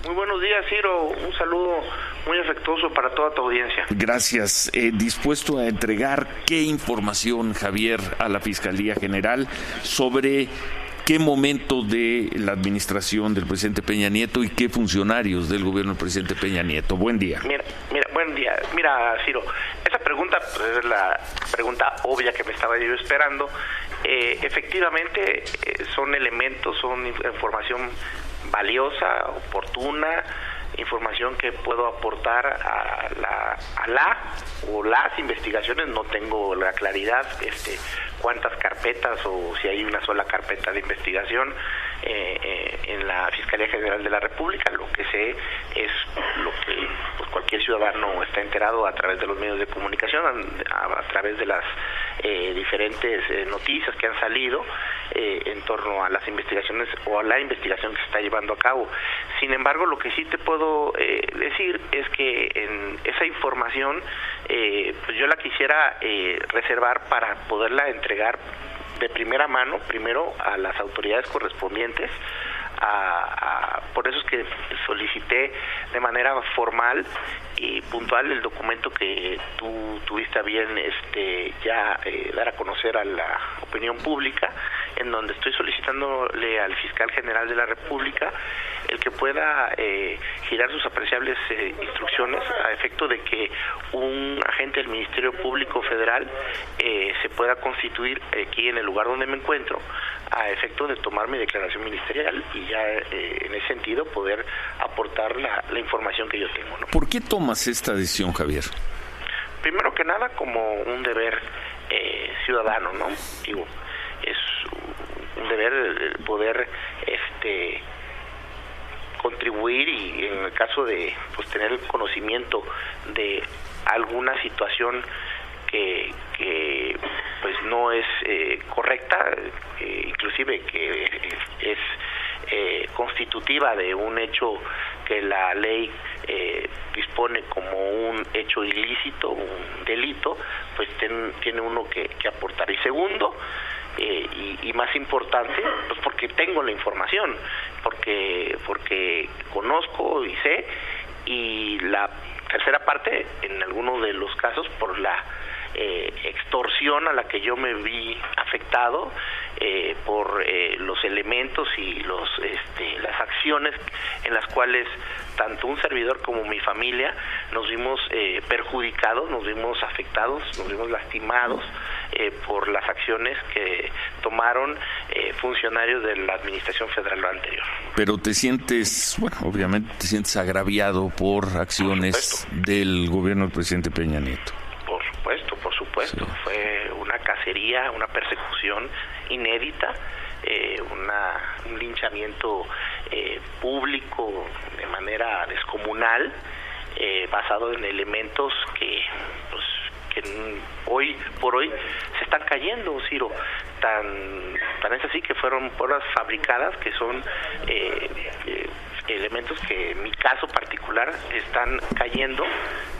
Muy buenos días, Ciro. Un saludo muy afectuoso para toda tu audiencia. Gracias. Dispuesto a entregar qué información, Javier, a la Fiscalía General sobre qué momento de la administración del presidente Peña Nieto y qué funcionarios del gobierno del presidente Peña Nieto. Buen día. Mira, buen día. Mira, Ciro, esa pregunta pues, es la pregunta obvia que me estaba yo esperando. Efectivamente, son elementos, son información valiosa, oportuna, información que puedo aportar a las investigaciones. No tengo la claridad cuántas carpetas o si hay una sola carpeta de investigación en la Fiscalía General de la República. Lo que sé es lo que pues, cualquier ciudadano está enterado a través de los medios de comunicación, a través de las diferentes noticias que han salido en torno a las investigaciones o a la investigación que se está llevando a cabo. Sin embargo, lo que sí te puedo decir es que en esa información pues yo la quisiera reservar para poderla entregar de primera mano, primero a las autoridades correspondientes. Por eso es que solicité de manera formal y puntual el documento que tú tuviste a bien ya dar a conocer a la opinión pública, en donde estoy solicitándole al fiscal general de la República el que pueda girar sus apreciables instrucciones a efecto de que un agente del Ministerio Público Federal se pueda constituir aquí en el lugar donde me encuentro a efecto de tomar mi declaración ministerial y ya en ese sentido poder aportar la información que yo tengo, ¿no? ¿Por qué tomas esta decisión, Javier? Primero que nada como un deber ciudadano, ¿no? Digo, es un deber poder contribuir y en el caso de pues tener el conocimiento de alguna situación que pues no es correcta, inclusive que es constitutiva de un hecho que la ley dispone como un hecho ilícito, un delito, pues tiene uno que aportar. Y segundo, y más importante, pues porque tengo la información, porque conozco y sé, y la tercera parte, en algunos de los casos, por la extorsión a la que yo me vi afectado por los elementos y las acciones en las cuales tanto un servidor como mi familia nos vimos perjudicados, nos vimos afectados, nos vimos lastimados por las acciones que tomaron funcionarios de la Administración Federal anterior. Pero te sientes, obviamente te sientes agraviado por acciones del gobierno del presidente Peña Nieto. Por supuesto. Sí. Fue una cacería, una persecución inédita, un linchamiento público de manera descomunal, basado en elementos que hoy por hoy se están cayendo, Ciro. Tan es así que fueron pruebas fabricadas, que son elementos que en mi caso particular están cayendo,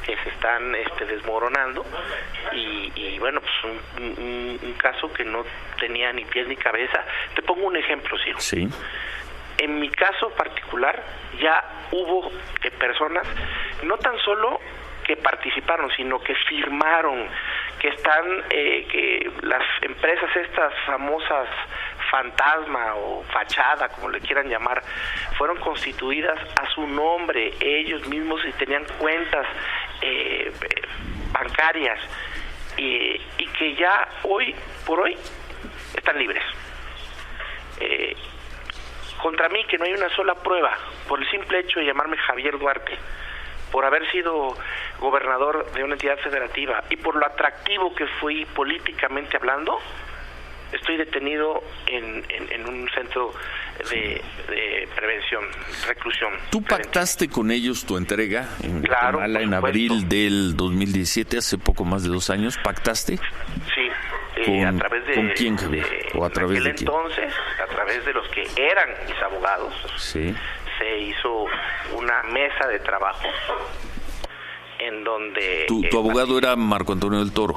que se están desmoronando y bueno, pues un caso que no tenía ni pies ni cabeza. Te pongo un ejemplo, Ciro. Sí. En mi caso particular ya hubo personas, no tan solo que participaron, sino que firmaron, que están, que las empresas estas famosas fantasma o fachada, como le quieran llamar, fueron constituidas a su nombre, ellos mismos, y tenían cuentas bancarias y que ya hoy por hoy están libres. Contra mí, que no hay una sola prueba, por el simple hecho de llamarme Javier Duarte, por haber sido gobernador de una entidad federativa y por lo atractivo que fui políticamente hablando, estoy detenido en un centro de prevención, reclusión. ¿Tú pactaste con ellos tu entrega en Guatemala en abril del 2017, hace poco más de 2 años? ¿Pactaste? Sí. A través de... ¿Con quién, Javier? ¿O a través de quién? Entonces, a través de los que eran mis abogados, sí, se hizo una mesa de trabajo en donde... ¿Tu abogado era Marco Antonio del Toro?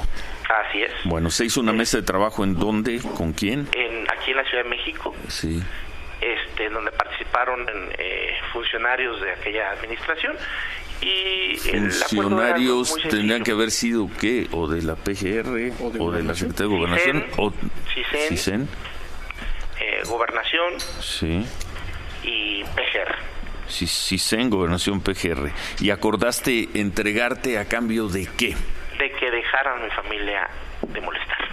Así es. Bueno, ¿se hizo una mesa de trabajo en dónde? ¿Con quién? Aquí en la Ciudad de México. Sí. en donde participaron funcionarios de aquella administración. Y funcionarios tendrían que haber sido ¿qué? O de la PGR o de la Secretaría de Gobernación o CISEN, Gobernación, sí, y PGR. CISEN, Gobernación, PGR. ¿Y acordaste entregarte a cambio de qué? De que dejaran a mi familia de molestar.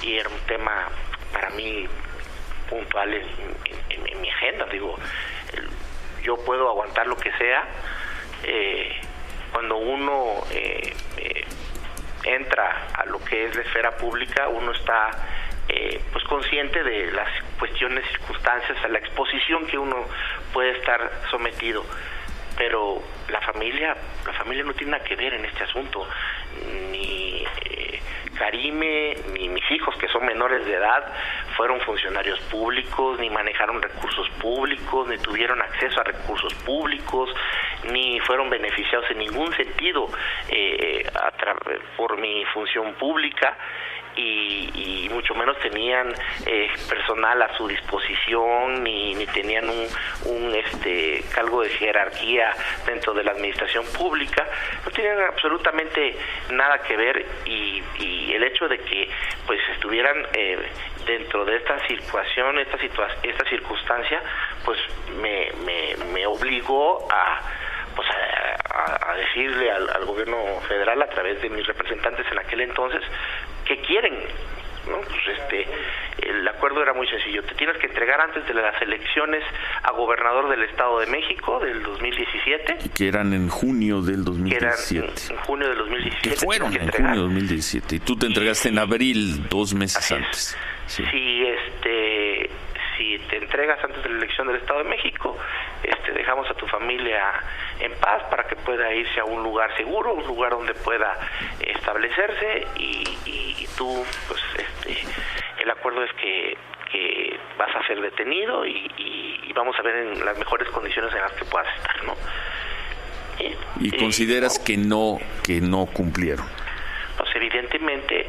Y era un tema para mí puntual en mi agenda. Digo, yo puedo aguantar lo que sea. Cuando uno entra a lo que es la esfera pública, uno está pues consciente de las cuestiones, circunstancias, a la exposición que uno puede estar sometido. Pero la familia no tiene nada que ver en este asunto. Ni Karime ni mis hijos, que son menores de edad, fueron funcionarios públicos, ni manejaron recursos públicos, ni tuvieron acceso a recursos públicos, ni fueron beneficiados en ningún sentido por mi función pública. Y mucho menos tenían personal a su disposición, ni tenían un cargo de jerarquía dentro de la administración pública. No tenían absolutamente nada que ver, y el hecho de que pues estuvieran dentro de esta situación, esta circunstancia, pues me obligó a decirle al gobierno federal, a través de mis representantes en aquel entonces, que quieren, ¿no? Pues el acuerdo era muy sencillo: te tienes que entregar antes de las elecciones a gobernador del Estado de México del 2017. Que eran en junio del 2017. En junio del 2017. Que fueron en junio del 2017. Y tú te entregaste en abril, 2 meses antes. Sí. Si te entregas antes de la elección del Estado de México, dejamos a tu familia en paz para que pueda irse a un lugar seguro, un lugar donde pueda establecerse, y tú, pues, el acuerdo es que vas a ser detenido y vamos a ver en las mejores condiciones en las que puedas estar, ¿no? ¿Y consideras que no cumplieron? Pues evidentemente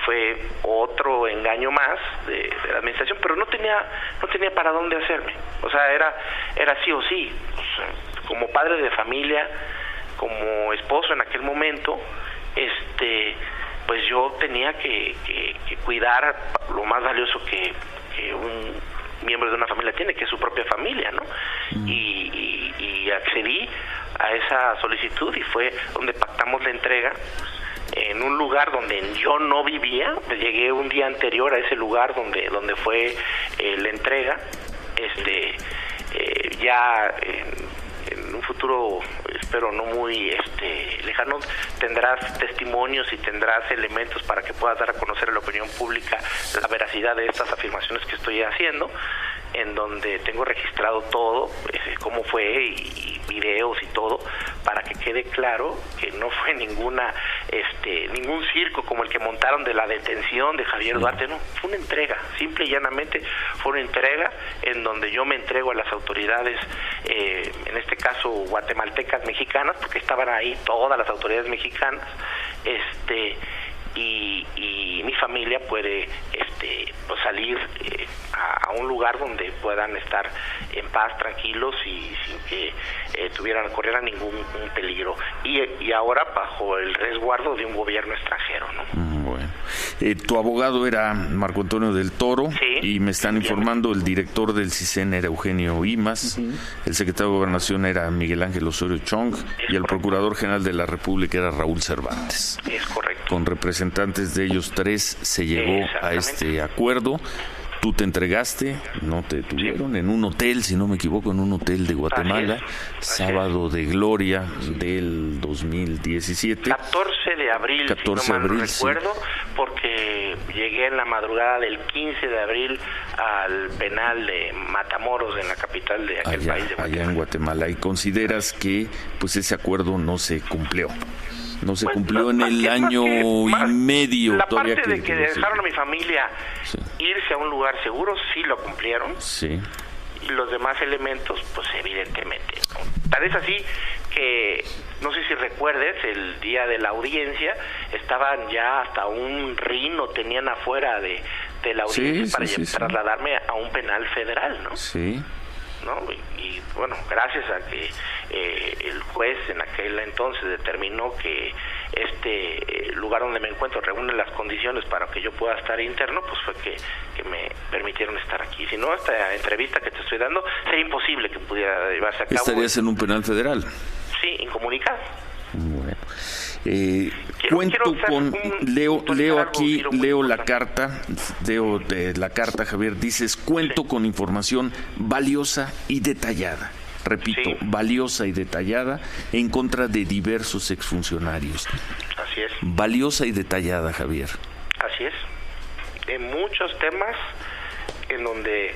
fue otro engaño más de la administración, pero no tenía para dónde hacerme. O sea, era sí o sí. O sea, como padre de familia, como esposo en aquel momento, pues yo tenía que cuidar lo más valioso que un miembro de una familia tiene, que es su propia familia, ¿no? Y accedí a esa solicitud, y fue donde pactamos la entrega en un lugar donde yo no vivía. Llegué un día anterior a ese lugar donde fue la entrega. Ya en un futuro, espero no muy lejano, tendrás testimonios y tendrás elementos para que puedas dar a conocer a la opinión pública la veracidad de estas afirmaciones que estoy haciendo, en donde tengo registrado todo, cómo fue, y videos y todo, para que quede claro que no fue ningún circo como el que montaron de la detención de Javier Duarte. No, fue una entrega, simple y llanamente fue una entrega en donde yo me entrego a las autoridades, en este caso guatemaltecas, mexicanas, porque estaban ahí todas las autoridades mexicanas, y mi familia puede pues salir a un lugar donde puedan estar en paz, tranquilos, y sin que corrieran ningún peligro, y ahora bajo el resguardo de un gobierno extranjero, ¿no? Bueno, tu abogado era Marco Antonio del Toro, sí, y me están informando el director del CISEN era Eugenio Imas, el secretario de Gobernación era Miguel Ángel Osorio Chong, y el procurador general de la República era Raúl Cervantes. Es correcto. Con representantes de ellos 3 se llegó a este acuerdo. Tú te entregaste, no te detuvieron, en un hotel, si no me equivoco, en un hotel de Guatemala, sábado de gloria del 2017. 14 de abril, 14 si no mal de abril, recuerdo, porque llegué en la madrugada del 15 de abril al penal de Matamoros, en la capital de aquel país de Guatemala. Allá en Guatemala. ¿Y consideras que pues ese acuerdo no se cumplió? No se cumplió en el año y medio. La parte de que dejaron a mi familia irse a un lugar seguro, sí lo cumplieron. Sí. Y los demás elementos, pues evidentemente no. Tal es así que, no sé si recuerdes, el día de la audiencia estaban ya hasta un rino tenían afuera de ante la audiencia para sí. trasladarme a un penal federal, ¿no? Sí. ¿No? Y bueno, gracias a que el juez en aquel entonces determinó que este lugar donde me encuentro reúne las condiciones para que yo pueda estar interno, pues fue que me permitieron estar aquí. Si no, esta entrevista que te estoy dando sería imposible que pudiera llevarse a cabo. ¿Estarías en un penal federal? Sí, incomunicado. Bueno. Leo la carta, Javier, dices, cuento con información valiosa y detallada, repito, valiosa y detallada en contra de diversos exfuncionarios. Así es. Valiosa y detallada, Javier. Así es. En muchos temas en donde,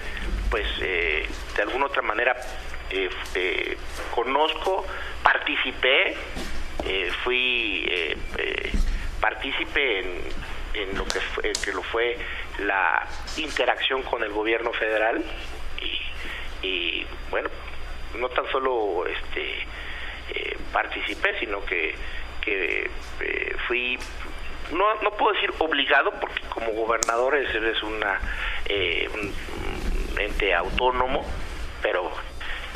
pues, de alguna otra manera conozco, participé, fui partícipe en lo que fue la interacción con el gobierno federal y bueno, no tan solo participé, sino que fui, no puedo decir obligado, porque como gobernador eres un ente autónomo, pero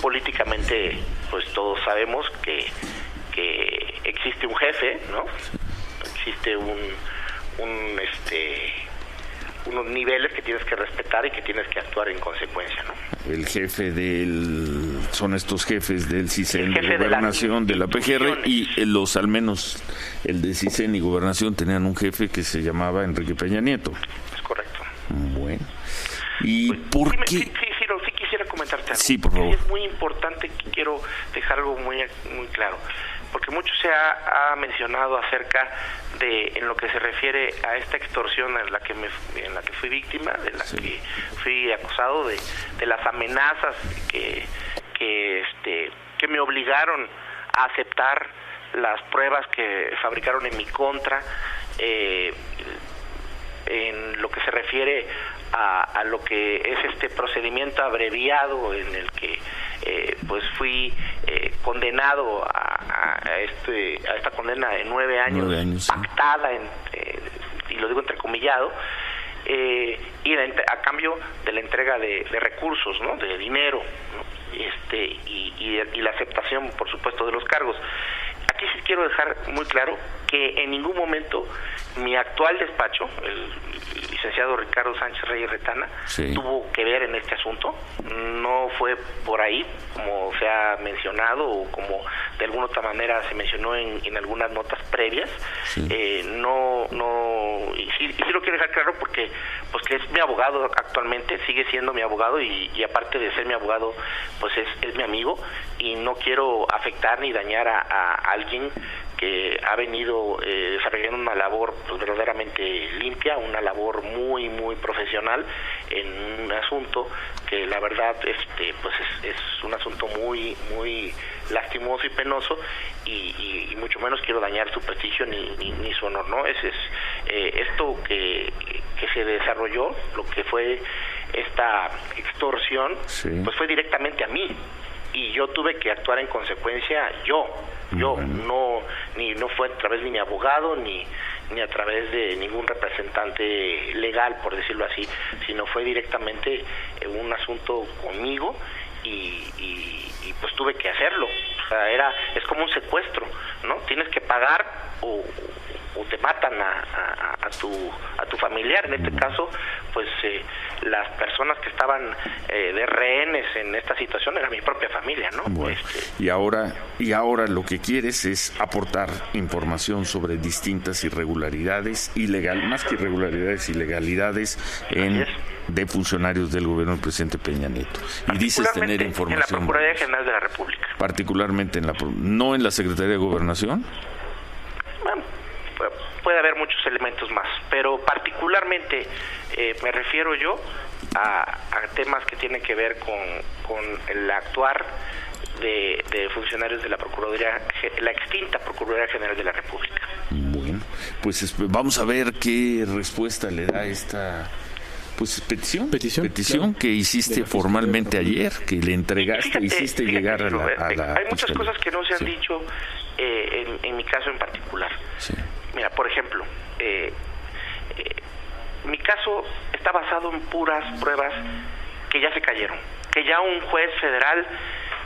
políticamente pues todos sabemos que existe un jefe, ¿no? Existe unos niveles que tienes que respetar y que tienes que actuar en consecuencia, ¿no? El jefe son estos jefes del CISEN, de Gobernación, de la PGR, y al menos el de CISEN y Gobernación tenían un jefe que se llamaba Enrique Peña Nieto. Es correcto. Bueno. ¿Y pues, por qué? Sí quisiera comentarte algo. Sí, por favor. Es muy importante, que quiero dejar algo muy claro, porque mucho se ha mencionado acerca de, en lo que se refiere a esta extorsión en la que fui víctima, de la que fui acusado, de las amenazas que me obligaron a aceptar las pruebas que fabricaron en mi contra, en lo que se refiere a lo que es este procedimiento abreviado en el que pues fui condenado a esta condena de 9 años pactada, y lo digo entrecomillado, y a cambio de la entrega de recursos, ¿no? De dinero, ¿no? Y la aceptación, por supuesto, de los cargos. Aquí sí quiero dejar muy claro que en ningún momento mi actual despacho, el licenciado Ricardo Sánchez Reyes Retana, tuvo que ver en este asunto. No fue por ahí, como se ha mencionado, o como de alguna otra manera se mencionó en algunas notas previas. Y sí lo quiero dejar claro porque pues que es mi abogado actualmente, sigue siendo mi abogado, y aparte de ser mi abogado, pues es mi amigo, y no quiero afectar ni dañar a alguien que ha venido desarrollando una labor pues verdaderamente limpia, una labor muy muy profesional en un asunto que la verdad pues es un asunto muy muy lastimoso y penoso, y mucho menos quiero dañar su prestigio ni su honor, ¿no? Esto que se desarrolló, lo que fue esta extorsión, pues fue directamente a mí, y yo tuve que actuar en consecuencia. No fue a través de mi abogado ni a través de ningún representante legal, por decirlo así, sino fue directamente un asunto conmigo, y pues tuve que hacerlo. O sea, es como un secuestro, ¿no? Tienes que pagar o te matan a tu familiar. En este caso, pues las personas que estaban de rehenes en esta situación era mi propia familia, ¿no? Bueno, y ahora lo que quieres es aportar información sobre distintas irregularidades, más que irregularidades, ilegalidades de funcionarios del gobierno del presidente Peña Nieto. Y dices tener información en la Procuraduría General de la República. Particularmente no en la Secretaría de Gobernación. Bueno, puede haber muchos elementos más, pero particularmente me refiero yo a temas que tienen que ver con el actuar de funcionarios de la Procuraduría, la extinta Procuraduría General de la República. Bueno, pues vamos a ver qué respuesta le da esta petición claro, que hiciste formalmente ayer, que le entregaste, hiciste llegar a la hay muchas cosas que no se han dicho en mi caso en particular. Mira, por ejemplo, mi caso está basado en puras pruebas que ya se cayeron, que ya un juez federal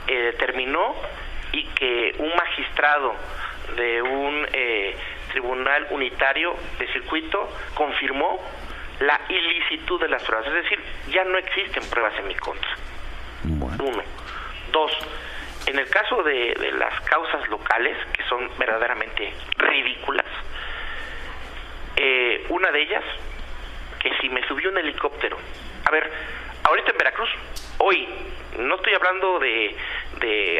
determinó y que un magistrado de un tribunal unitario de circuito confirmó la ilicitud de las pruebas. Es decir, ya no existen pruebas en mi contra. Bueno. 1. 2. En el caso de las causas locales, que son verdaderamente ridículas, una de ellas, que si me subió un helicóptero, a ver, ahorita en Veracruz, hoy, no estoy hablando de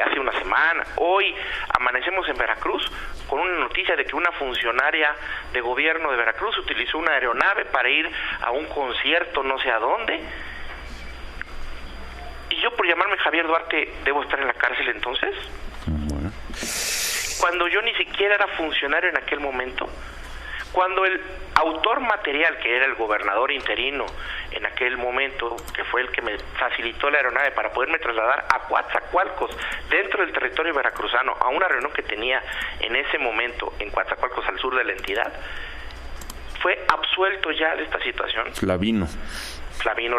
hace una semana, hoy amanecemos en Veracruz con una noticia de que una funcionaria de gobierno de Veracruz utilizó una aeronave para ir a un concierto no sé a dónde, y yo por llamarme Javier Duarte debo estar en la cárcel entonces. Bueno. Cuando yo ni siquiera era funcionario en aquel momento, cuando el autor material, que era el gobernador interino en aquel momento, que fue el que me facilitó la aeronave para poderme trasladar a Coatzacoalcos, dentro del territorio veracruzano, a una reunión que tenía en ese momento en Coatzacoalcos, al sur de la entidad, fue absuelto ya de esta situación. Flavino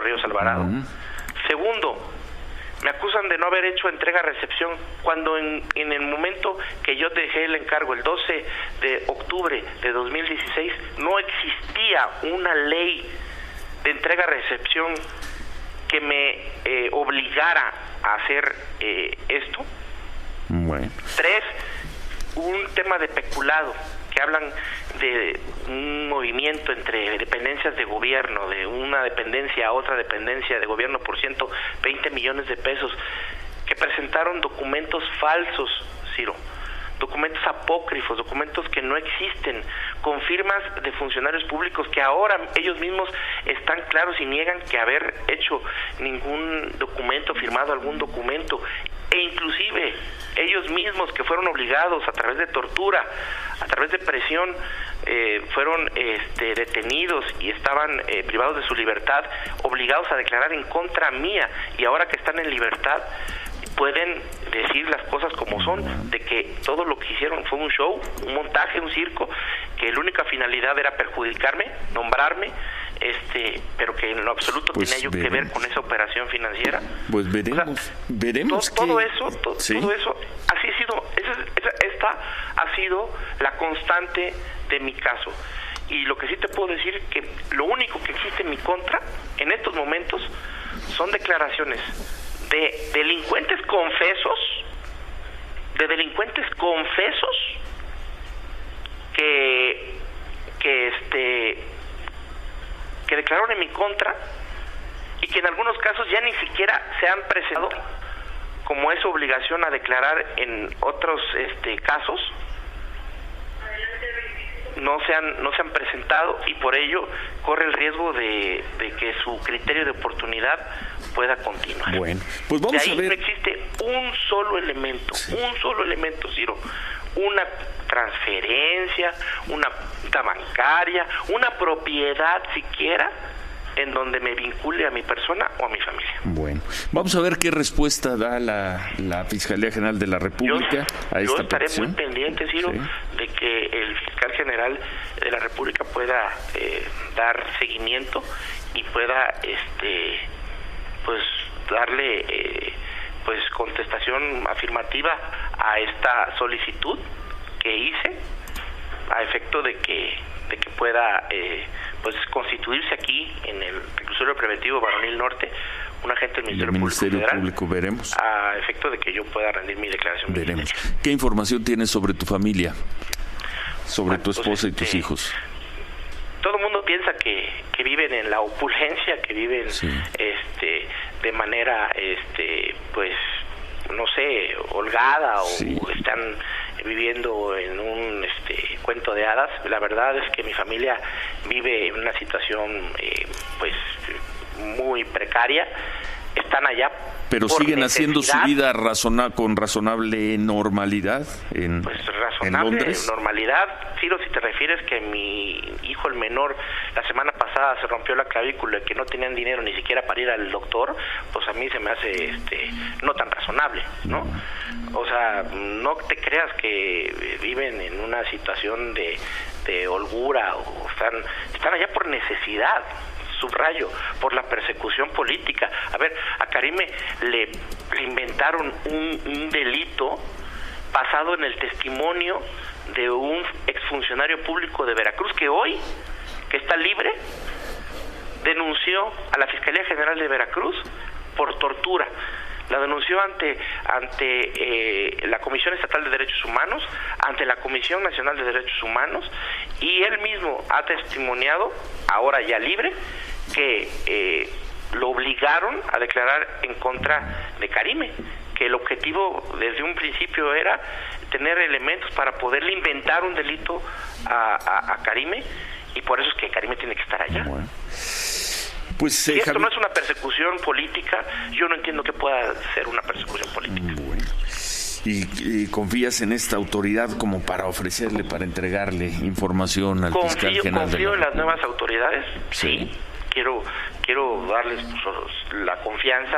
Ríos Alvarado. Segundo, me acusan de no haber hecho entrega-recepción cuando en el momento que yo dejé el encargo, el 12 de octubre de 2016, no existía una ley de entrega-recepción que me obligara a hacer esto. Bueno. 3, un tema de peculado, que hablan de un movimiento entre dependencias de gobierno, de una dependencia a otra dependencia de gobierno por 120 millones de pesos, que presentaron documentos falsos, Ciro, documentos apócrifos, documentos que no existen, con firmas de funcionarios públicos que ahora ellos mismos están claros y niegan que haber hecho ningún documento, firmado algún documento, e inclusive ellos mismos que fueron obligados a través de tortura, a través de presión, fueron detenidos y estaban privados de su libertad, obligados a declarar en contra mía, y ahora que están en libertad pueden decir las cosas como son, de que todo lo que hicieron fue un show, un montaje, un circo, que la única finalidad era perjudicarme, nombrarme, pero que en lo absoluto tenía yo que ver con esa operación financiera. Pues veremos, o sea, veremos todo eso, ¿sí? todo eso, así ha sido, esta ha sido la constante de mi caso. Y lo que sí te puedo decir que lo único que existe en mi contra en estos momentos son declaraciones de delincuentes confesos, que declararon en mi contra y que en algunos casos ya ni siquiera se han presentado, como es obligación a declarar en otros casos, no se han presentado, y por ello corre el riesgo de que su criterio de oportunidad pueda continuar. Bueno, pues vamos de ahí a ver. No existe un solo elemento, Ciro, una transferencia, una cuenta bancaria, una propiedad siquiera en donde me vincule a mi persona o a mi familia. Bueno, vamos a ver qué respuesta da la Fiscalía General de la República a esta yo estaré petición. muy pendiente, Ciro, Sí. de que el fiscal general de la República pueda dar seguimiento y pueda pues darle pues contestación afirmativa a esta solicitud que hice, a efecto de que pueda pues constituirse aquí en el reclusorio preventivo Varonil Norte un agente del Ministerio Público, veremos. A efecto de que yo pueda rendir mi declaración. Veremos. ¿Qué información tienes sobre tu familia? Sobre tu esposa y tus hijos. Todo el mundo piensa que viven en la opulencia, que viven sí. De manera pues no sé, holgada, sí. o están viviendo en un cuento de hadas. La verdad es que mi familia vive en una situación pues muy precaria. Están allá, pero siguen haciendo su vida con razonable normalidad en Londres. Normalidad, Ciro, si te refieres que mi hijo el menor la semana pasada se rompió la clavícula y que no tenían dinero ni siquiera para ir al doctor, pues a mí se me hace no tan razonable, ¿no? O sea, no te creas que viven en una situación de holgura, o están allá por necesidad. subrayo, por la persecución política. A ver, a Karime le inventaron un delito basado en el testimonio de un exfuncionario público de Veracruz que hoy, que está libre, denunció a la Fiscalía General de Veracruz por tortura. La denunció ante la Comisión Estatal de Derechos Humanos, ante la Comisión Nacional de Derechos Humanos, y él mismo ha testimoniado, ahora ya libre, que lo obligaron a declarar en contra de Karime, que el objetivo desde un principio era tener elementos para poderle inventar un delito a Karime, y por eso es que Karime tiene que estar allá. Bueno. Pues, si esto no es una persecución política, yo no entiendo que pueda ser una persecución política. Bueno. ¿Y confías en esta autoridad como para ofrecerle, para entregarle información al fiscal general? Confío en las nuevas autoridades, sí. Quiero darles la confianza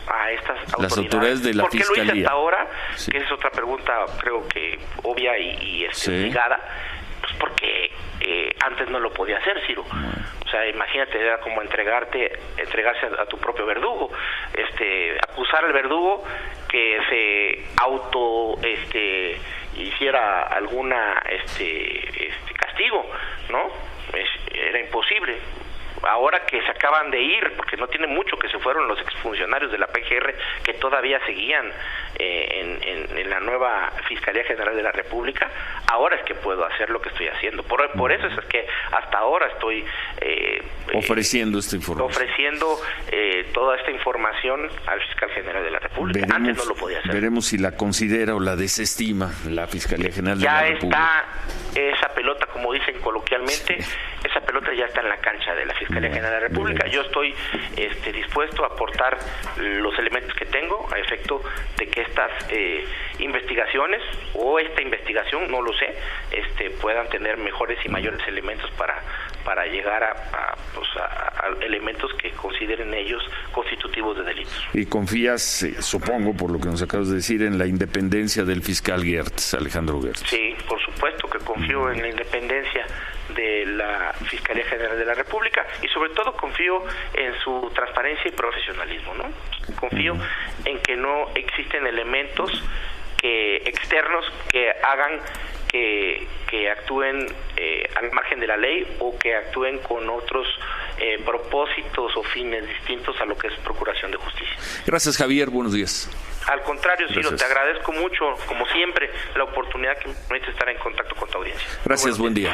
a estas autoridades. Las autoridades de la Fiscalía. ¿Por qué lo hice hasta ahora? Sí. Que es otra pregunta, creo que obvia y sí. obligada. Pues porque antes no lo podía hacer, Ciro. O sea, imagínate, era como entregarse a tu propio verdugo, acusar al verdugo que se hiciera alguna castigo, ¿no? Era imposible. Ahora que se acaban de ir, porque no tiene mucho que se fueron los exfuncionarios de la PGR que todavía seguían en la nueva Fiscalía General de la República, ahora es que puedo hacer lo que estoy haciendo. Por eso es que hasta ahora estoy ofreciendo esta información. Ofreciendo toda esta información al Fiscal General de la República. Antes no lo podía hacer. Veremos si la considera o la desestima la Fiscalía General de la República. Ya está esa pelota, como dicen coloquialmente, esa pelota ya está en la cancha de la Fiscalía General de la República. Yo estoy dispuesto a aportar los elementos que tengo a efecto de que estas investigaciones o esta investigación, no lo sé, puedan tener mejores y mayores elementos para llegar a elementos que consideren ellos constitutivos de delitos. Y confías, supongo, por lo que nos acabas de decir, en la independencia del fiscal Gertz, Alejandro Gertz. Sí, por supuesto que confío en la independencia de la Fiscalía General de la República y sobre todo confío en su transparencia y profesionalismo, ¿no? Confío en que no existen elementos externos que hagan que actúen al margen de la ley o que actúen con otros propósitos o fines distintos a lo que es procuración de justicia. Gracias, Javier, buenos días. Al contrario, Ciro, te agradezco mucho, como siempre, la oportunidad que me permite estar en contacto con tu audiencia. Gracias, buen día.